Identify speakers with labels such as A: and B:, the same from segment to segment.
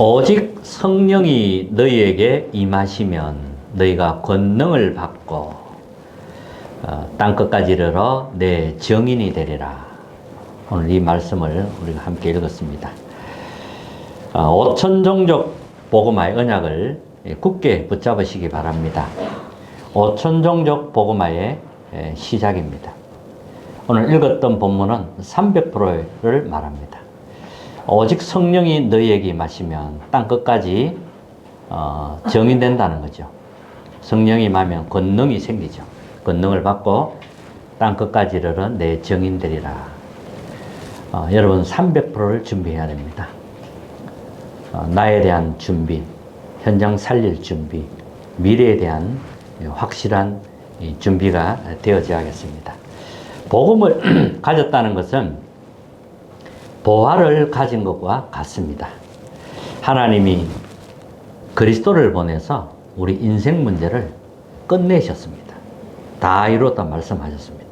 A: 오직 성령이 너희에게 임하시면 너희가 권능을 받고 땅 끝까지 이르러 내 증인이 되리라. 오늘 이 말씀을 우리가 함께 읽었습니다. 5천종족 복음화의 언약을 굳게 붙잡으시기 바랍니다. 5천종족 복음화의 시작입니다. 오늘 읽었던 본문은 300%를 말합니다. 오직 성령이 너희에게 임하시면 땅 끝까지 정인된다는 거죠. 성령이 임하면 권능이 생기죠. 권능을 받고 땅 끝까지 이르러 내 정인되리라. 여러분 300%를 준비해야 됩니다. 나에 대한 준비, 현장 살릴 준비, 미래에 대한 확실한 준비가 되어져야겠습니다. 복음을 가졌다는 것은 보화를 가진 것과 같습니다. 하나님이 그리스도를 보내서 우리 인생 문제를 끝내셨습니다. 다 이뤘다 말씀하셨습니다.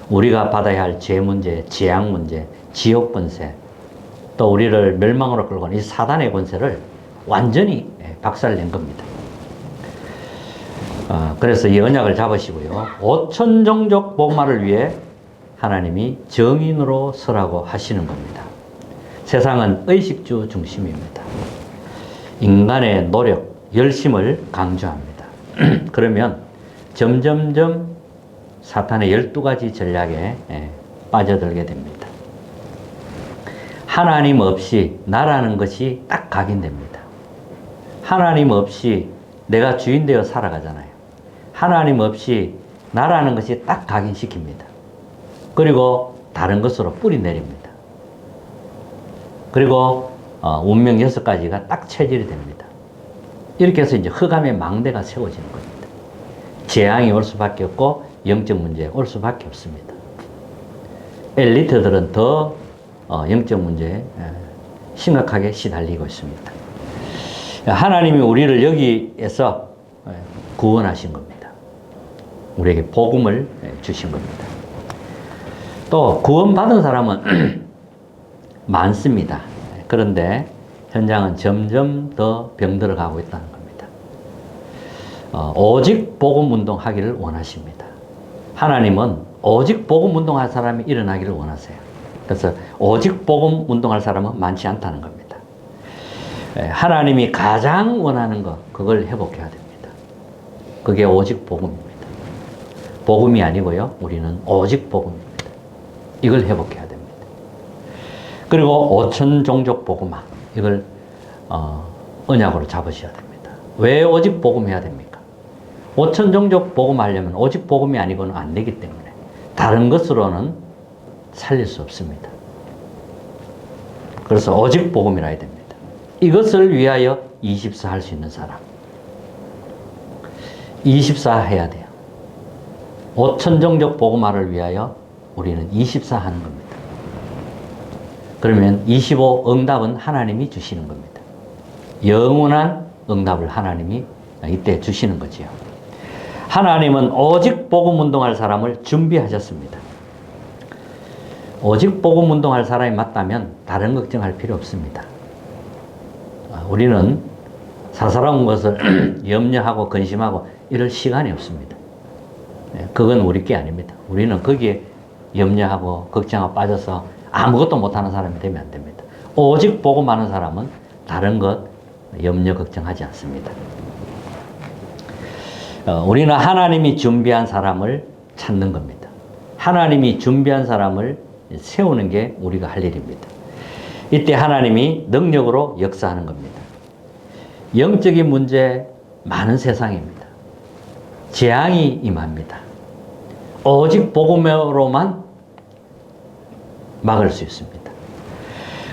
A: 우리가 받아야 할 죄 문제, 재앙 문제, 지옥 권세, 또 우리를 멸망으로 끌고 가는 이 사단의 권세를 완전히 박살낸 겁니다. 그래서 이 언약을 잡으시고요. 5천종족 복음화를 위해 하나님이 정인으로 서라고 하시는 겁니다. 세상은 의식주 중심입니다. 인간의 노력, 열심을 강조합니다. 그러면 점점점 사탄의 12가지 전략에 빠져들게 됩니다. 하나님 없이 나라는 것이 딱 각인됩니다. 하나님 없이 내가 주인 되어 살아가잖아요. 하나님 없이 나라는 것이 딱 각인시킵니다. 그리고 다른 것으로 뿌리 내립니다. 그리고 운명 6가지가 딱 체질이 됩니다. 이렇게 해서 이제 흑암의 망대가 세워지는 겁니다. 재앙이 올 수밖에 없고 영적 문제 올 수밖에 없습니다. 엘리트들은 더 영적 문제에 심각하게 시달리고 있습니다. 하나님이 우리를 여기에서 구원하신 겁니다. 우리에게 복음을 주신 겁니다. 또 구원받은 사람은 많습니다. 그런데 현장은 점점 더 병들어 가고 있다는 겁니다. 오직 복음 운동하기를 원하십니다. 하나님은 오직 복음 운동할 사람이 일어나기를 원하세요. 그래서 오직 복음 운동할 사람은 많지 않다는 겁니다. 하나님이 가장 원하는 것, 그걸 회복해야 됩니다. 그게 오직 복음입니다. 복음이 아니고요. 우리는 오직 복음입니다. 이걸 회복해야 됩니다. 그리고 5천종족 복음화, 이걸 언약으로 잡으셔야 됩니다. 왜 오직 복음해야 됩니까? 5천종족 복음하려면 오직 복음이 아니고는 안 되기 때문에 다른 것으로는 살릴 수 없습니다. 그래서 오직 복음이라 해야 됩니다. 이것을 위하여 24 할 수 있는 사람, 24 해야 돼요. 5천종족 복음화를 위하여 우리는 24 하는 겁니다. 그러면 25 응답은 하나님이 주시는 겁니다. 영원한 응답을 하나님이 이때 주시는 거지요. 하나님은 오직 복음 운동할 사람을 준비하셨습니다. 오직 복음 운동할 사람이 맞다면 다른 걱정할 필요 없습니다. 우리는 사사로운 것을 염려하고 근심하고 이럴 시간이 없습니다. 그건 우리 게 아닙니다. 우리는 거기에 염려하고 걱정하고 빠져서 아무것도 못하는 사람이 되면 안 됩니다. 오직 복음하는 사람은 다른 것 염려 걱정하지 않습니다. 우리는 하나님이 준비한 사람을 찾는 겁니다. 하나님이 준비한 사람을 세우는 게 우리가 할 일입니다. 이때 하나님이 능력으로 역사하는 겁니다. 영적인 문제 많은 세상입니다. 재앙이 임합니다. 오직 복음으로만 막을 수 있습니다.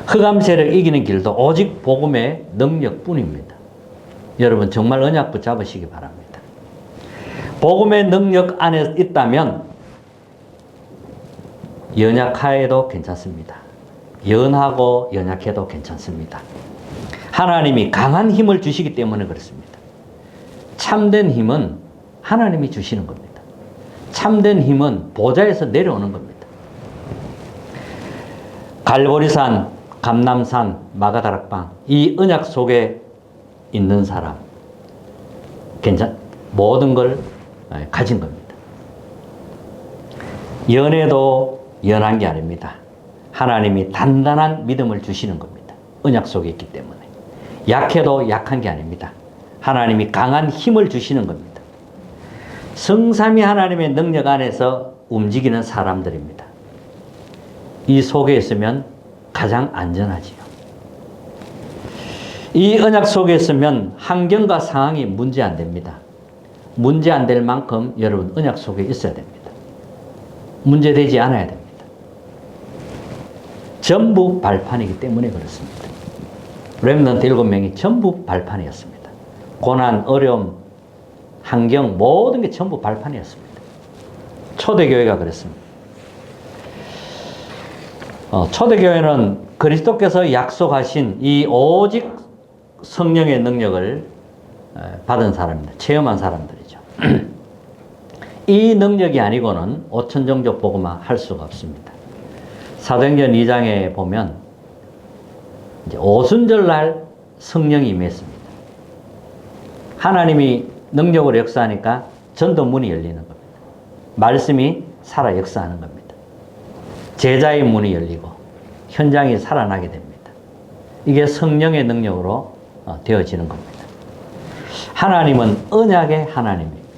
A: 흑암 세력 이기는 길도 오직 복음의 능력뿐입니다. 여러분 정말 언약 붙잡으시기 바랍니다. 복음의 능력 안에 있다면 연약해도 괜찮습니다. 연하고 연약해도 괜찮습니다. 하나님이 강한 힘을 주시기 때문에 그렇습니다. 참된 힘은 하나님이 주시는 겁니다. 참된 힘은 보좌에서 내려오는 겁니다. 갈보리산 감람산, 마가다락방, 이 언약 속에 있는 사람, 모든 걸 가진 겁니다. 연애도 연한 게 아닙니다. 하나님이 단단한 믿음을 주시는 겁니다. 언약 속에 있기 때문에. 약해도 약한 게 아닙니다. 하나님이 강한 힘을 주시는 겁니다. 성삼위 하나님의 능력 안에서 움직이는 사람들입니다. 이 속에 있으면 가장 안전하지요. 이 언약 속에 있으면 환경과 상황이 문제 안 됩니다. 문제 안 될 만큼 여러분 언약 속에 있어야 됩니다. 문제되지 않아야 됩니다. 전부 발판이기 때문에 그렇습니다. 렘넌트 7명이 전부 발판이었습니다. 고난, 어려움, 환경 모든 게 전부 발판이었습니다. 초대교회가 그랬습니다. 초대교회는 그리스도께서 약속하신 이 오직 성령의 능력을 받은 사람입니다. 체험한 사람들이죠. 이 능력이 아니고는 오천종족 복음화 할 수가 없습니다. 사도행전 2장에 보면 이제 오순절날 성령이 임했습니다. 하나님이 능력으로 역사하니까 전도문이 열리는 겁니다. 말씀이 살아 역사하는 겁니다. 제자의 문이 열리고 현장이 살아나게 됩니다. 이게 성령의 능력으로 되어지는 겁니다. 하나님은 언약의 하나님입니다.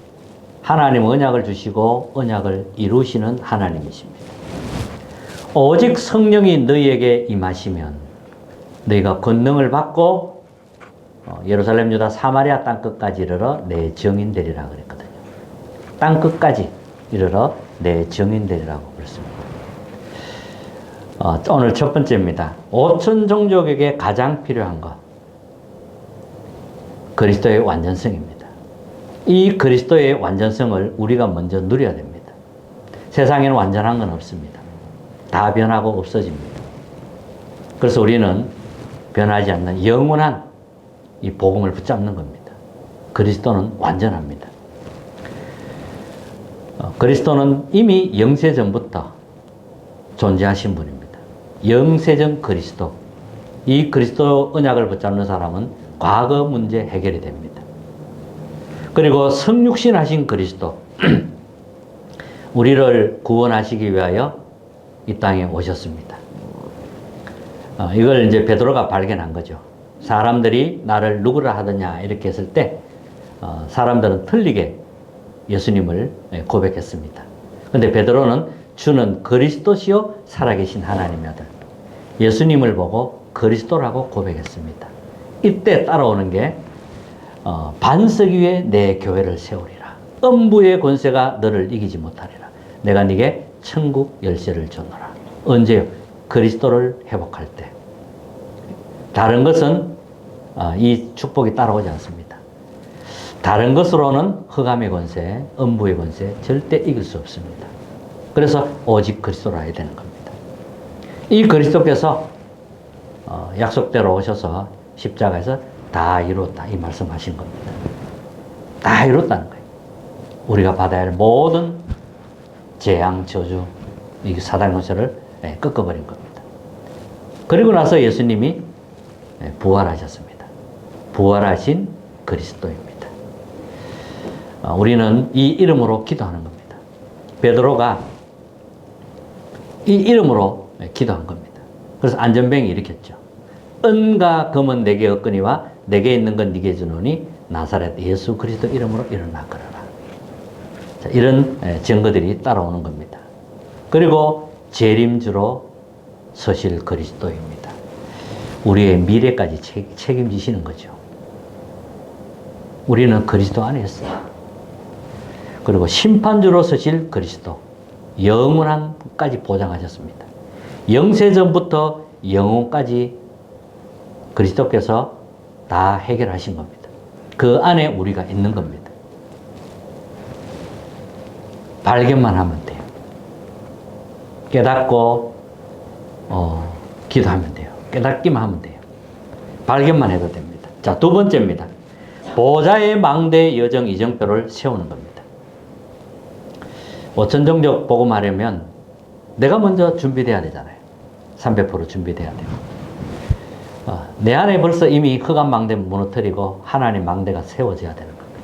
A: 하나님은 언약을 주시고 언약을 이루시는 하나님이십니다. 오직 성령이 너희에게 임하시면 너희가 권능을 받고 예루살렘, 유다, 사마리아 땅끝까지 이르러 내 증인 되리라 그랬거든요. 땅끝까지 이르러 내 증인 되리라고 그랬습니다. 오늘 첫 번째입니다. 5천 종족에게 가장 필요한 것, 그리스도의 완전성입니다. 이 그리스도의 완전성을 우리가 먼저 누려야 됩니다. 세상에는 완전한 건 없습니다. 다 변하고 없어집니다. 그래서 우리는 변하지 않는 영원한 이 복음을 붙잡는 겁니다. 그리스도는 완전합니다. 그리스도는 이미 영세전부터 존재하신 분입니다. 영세전 그리스도. 이 그리스도 언약을 붙잡는 사람은 과거 문제 해결이 됩니다. 그리고 성육신 하신 그리스도. 우리를 구원하시기 위하여 이 땅에 오셨습니다. 이걸 이제 베드로가 발견한 거죠. 사람들이 나를 누구라 하더냐 이렇게 했을 때 사람들은 틀리게 예수님을 고백했습니다. 그런데 베드로는 주는 그리스도시요 살아계신 하나님의 아들, 예수님을 보고 그리스도라고 고백했습니다. 이때 따라오는 게 반석 위에 내 교회를 세우리라. 음부의 권세가 너를 이기지 못하리라. 내가 네게 천국 열쇠를 줬노라. 언제요? 그리스도를 회복할 때. 다른 것은 이 축복이 따라오지 않습니다. 다른 것으로는 흑암의 권세, 음부의 권세 절대 이길 수 없습니다. 그래서 오직 그리스도로 해야 되는 겁니다. 이 그리스도께서 약속대로 오셔서 십자가에서 다 이뤘다 이 말씀하신 겁니다. 다 이뤘다는 거예요. 우리가 받아야 할 모든 재앙, 저주, 이 사단 권세를 꺾어버린 겁니다. 그리고 나서 예수님이 부활하셨습니다. 부활하신 그리스도입니다. 우리는 이 이름으로 기도하는 겁니다. 베드로가 이 이름으로 기도한 겁니다. 그래서 안전뱅이 일으켰죠. 은과 금은 내게 없거니와 내게 있는 건 네게 주노니 나사렛 예수 그리스도 이름으로 일어나 걸어라. 자, 이런 증거들이 따라오는 겁니다. 그리고 재림주로 서실 그리스도입니다. 우리의 미래까지 책임지시는 거죠. 우리는 그리스도 안에 있어요. 그리고 심판주로 서실 그리스도, 영원한까지 보장하셨습니다. 영세전부터 영혼까지 그리스도께서 다 해결하신 겁니다. 그 안에 우리가 있는 겁니다. 발견만 하면 돼요. 깨닫고 기도하면 돼요. 깨닫기만 하면 돼요. 발견만 해도 됩니다. 자, 두 번째입니다. 보좌의 망대 여정 이정표를 세우는 겁니다. 오천종족 복음하려면 내가 먼저 준비돼야 되잖아요. 300% 준비돼야 돼요. 내 안에 벌써 이미 흑암 망대 무너뜨리고 하나님 망대가 세워져야 되는 겁니다.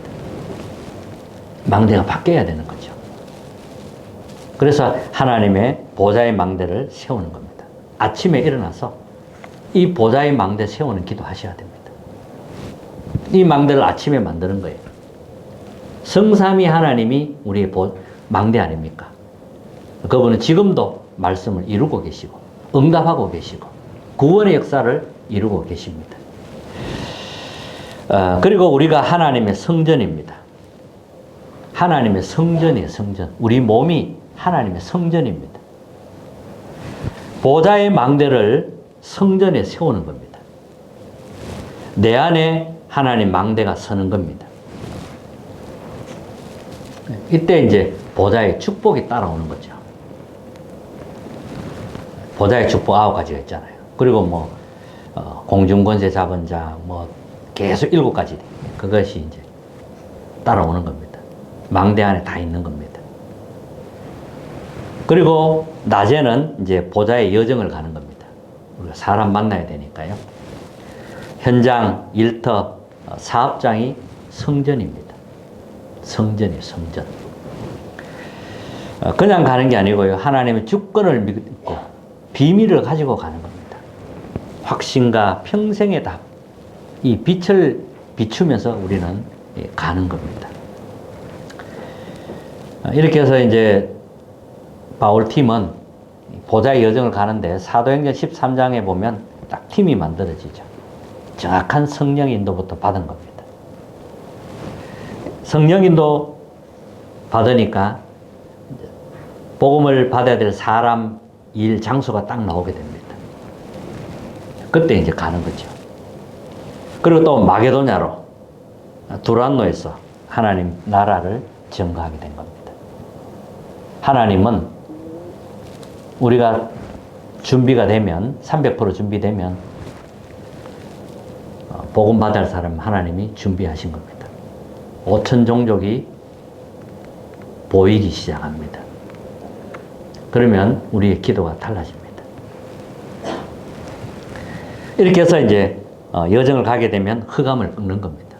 A: 망대가 바뀌어야 되는 거죠. 그래서 하나님의 보좌의 망대를 세우는 겁니다. 아침에 일어나서 이 보좌의 망대 세우는 기도 하셔야 됩니다. 이 망대를 아침에 만드는 거예요. 성삼위 하나님이 우리의 망대 아닙니까? 그분은 지금도 말씀을 이루고 계시고 응답하고 계시고 구원의 역사를 이루고 계십니다. 그리고 우리가 하나님의 성전입니다. 하나님의 성전이에요, 성전. 우리 몸이 하나님의 성전입니다. 보좌의 망대를 성전에 세우는 겁니다. 내 안에 하나님 망대가 서는 겁니다. 이때 이제 보좌의 축복이 따라오는 거죠. 보좌의 축복 9가지가 있잖아요. 그리고 뭐 공중권세 잡은 자, 뭐 계속 7가지 그것이 이제 따라오는 겁니다. 망대 안에 다 있는 겁니다. 그리고 낮에는 이제 보좌의 여정을 가는 겁니다. 우리가 사람 만나야 되니까요. 현장, 일터, 사업장이 성전입니다. 성전이에요, 성전. 그냥 가는 게 아니고요. 하나님의 주권을 믿고 비밀을 가지고 가는 겁니다. 확신과 평생의 답, 이 빛을 비추면서 우리는 가는 겁니다. 이렇게 해서 이제 바울 팀은 보좌의 여정을 가는데 사도행전 13장에 보면 딱 팀이 만들어지죠. 정확한 성령 인도부터 받은 겁니다. 성령 인도 받으니까 복음을 받아야 될 사람, 일, 장소가 딱 나오게 됩니다. 그때 이제 가는 거죠. 그리고 또 마게도냐로 두란노에서 하나님 나라를 증거하게 된 겁니다. 하나님은 우리가 준비가 되면 300% 준비되면 복음 받을 사람 하나님이 준비하신 겁니다. 5천 종족이 보이기 시작합니다. 그러면 우리의 기도가 달라집니다. 이렇게 해서 이제 여정을 가게 되면 흑암을 꺾는 겁니다.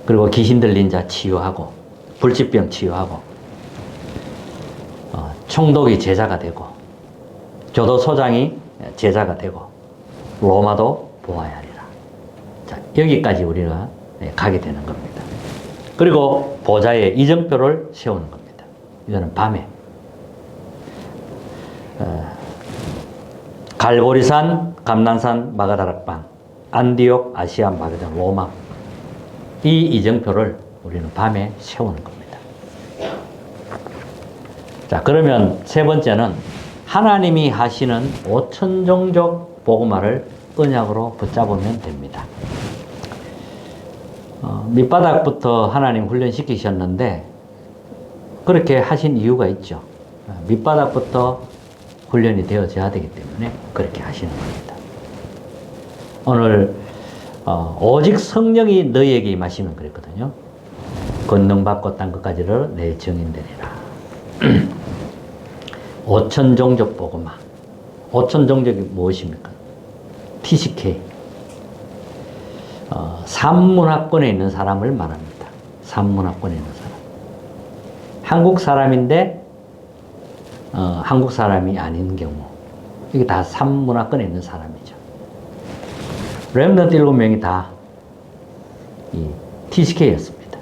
A: 그리고 귀신 들린 자 치유하고 불치병 치유하고 총독이 제자가 되고 교도소장이 제자가 되고 로마도 보아야 하리라. 자, 여기까지 우리가 가게 되는 겁니다. 그리고 보좌에 이정표를 세우는 겁니다. 이거는 밤에 갈보리산, 감난산, 마가다락방, 안디옥, 아시아, 마게도냐, 로마 이 이정표를 우리는 밤에 세우는 겁니다. 자, 그러면 세 번째는 하나님이 하시는 5천 종족 복음화를 언약으로 붙잡으면 됩니다. 밑바닥부터 하나님 훈련시키셨는데 그렇게 하신 이유가 있죠. 밑바닥부터 훈련이 되어져야 되기 때문에 그렇게 하시는 겁니다. 오늘 오직 성령이 너희에게 임하시면 그랬거든요. 권능받고 딴 것까지를 내 증인되리라. 5천 종족 복음화. 5천 종족이 무엇입니까? TCK. 산문화권에 있는 사람을 말합니다. 산문화권에 있는 사람. 한국 사람인데 한국 사람이 아닌 경우. 이게 다 산문화권에 있는 사람이죠. 렘넌트 7명이 다 이 TCK였습니다.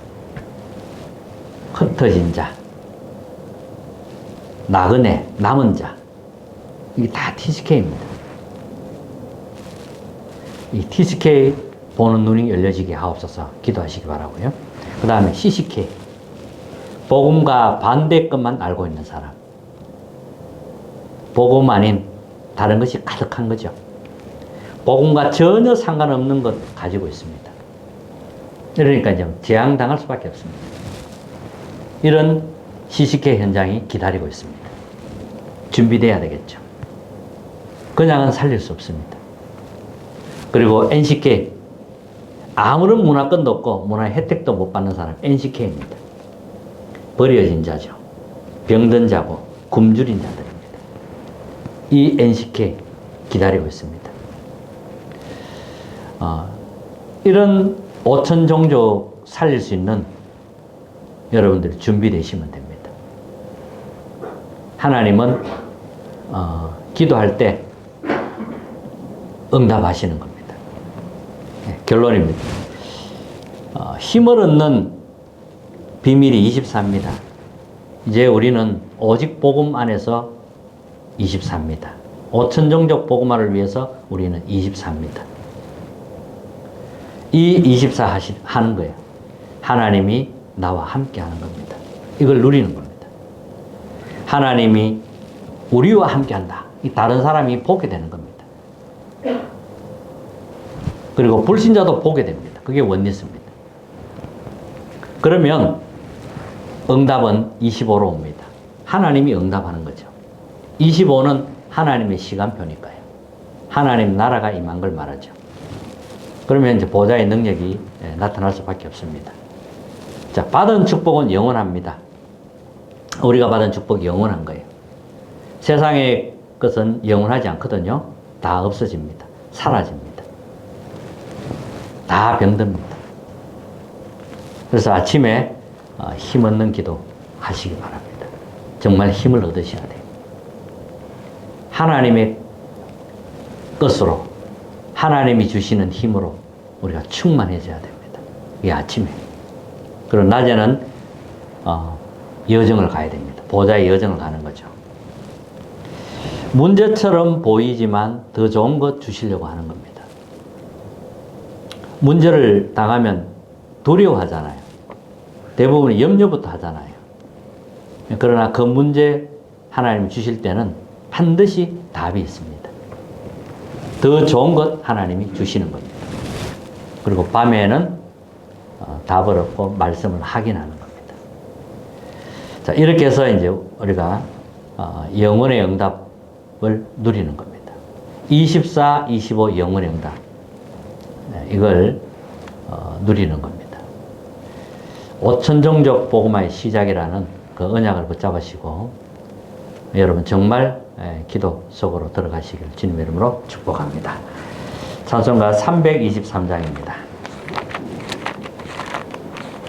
A: 흩어진 자, 나그네, 남은 자. 이게 다 TCK입니다. 이 TCK 보는 눈이 열려지게 하옵소서 기도하시기 바라고요. 그 다음에 CCK. 복음과 반대 것만 알고 있는 사람. 복음 아닌 다른 것이 가득한 거죠. 복음과 전혀 상관없는 것 가지고 있습니다. 이러니까 이제 재앙당할 수밖에 없습니다. 이런 CCK 현장이 기다리고 있습니다. 준비돼야 되겠죠. 그냥은 살릴 수 없습니다. 그리고 NCK. 아무런 문화권도 없고 문화의 혜택도 못 받는 사람 NCK입니다. 버려진 자죠. 병든 자고 굶주린 자들입니다. 이 NCK 기다리고 있습니다. 이런 5천 종족 살릴 수 있는 여러분들이 준비되시면 됩니다. 하나님은 기도할 때 응답하시는 겁니다. 네, 결론입니다. 힘을 얻는 비밀이 24입니다. 이제 우리는 오직 복음 안에서 24입니다. 5천 종족 복음화를 위해서 우리는 24입니다. 이 24 하는 거예요. 하나님이 나와 함께 하는 겁니다. 이걸 누리는 겁니다. 하나님이 우리와 함께 한다. 다른 사람이 보게 되는 겁니다. 그리고 불신자도 보게 됩니다. 그게 원리스입니다. 그러면 응답은 25로 옵니다. 하나님이 응답하는 거죠. 25는 하나님의 시간표니까요. 하나님 나라가 임한 걸 말하죠. 그러면 이제 보좌의 능력이 나타날 수밖에 없습니다. 자, 받은 축복은 영원합니다. 우리가 받은 축복이 영원한 거예요. 세상의 것은 영원하지 않거든요. 다 없어집니다. 사라집니다. 다 병듭니다. 그래서 아침에 힘 얻는 기도 하시기 바랍니다. 정말 힘을 얻으셔야 돼요. 하나님의 것으로, 하나님이 주시는 힘으로 우리가 충만해져야 됩니다. 이게 아침에. 그리고 낮에는 여정을 가야 됩니다. 보좌의 여정을 가는 거죠. 문제처럼 보이지만 더 좋은 것 주시려고 하는 겁니다. 문제를 당하면 두려워하잖아요. 대부분 염려부터 하잖아요. 그러나 그 문제 하나님이 주실 때는 반드시 답이 있습니다. 더 좋은 것 하나님이 주시는 겁니다. 그리고 밤에는 답을 얻고 말씀을 확인하는 겁니다. 자, 이렇게 해서 이제 우리가 영혼의 응답을 누리는 겁니다. 24, 25 영혼의 응답. 이걸 누리는 겁니다. 5천 종족 복음화의 시작이라는 그 언약을 붙잡으시고 여러분 정말 기도 속으로 들어가시길 주님의 이름으로 축복합니다. 찬송가 323장입니다.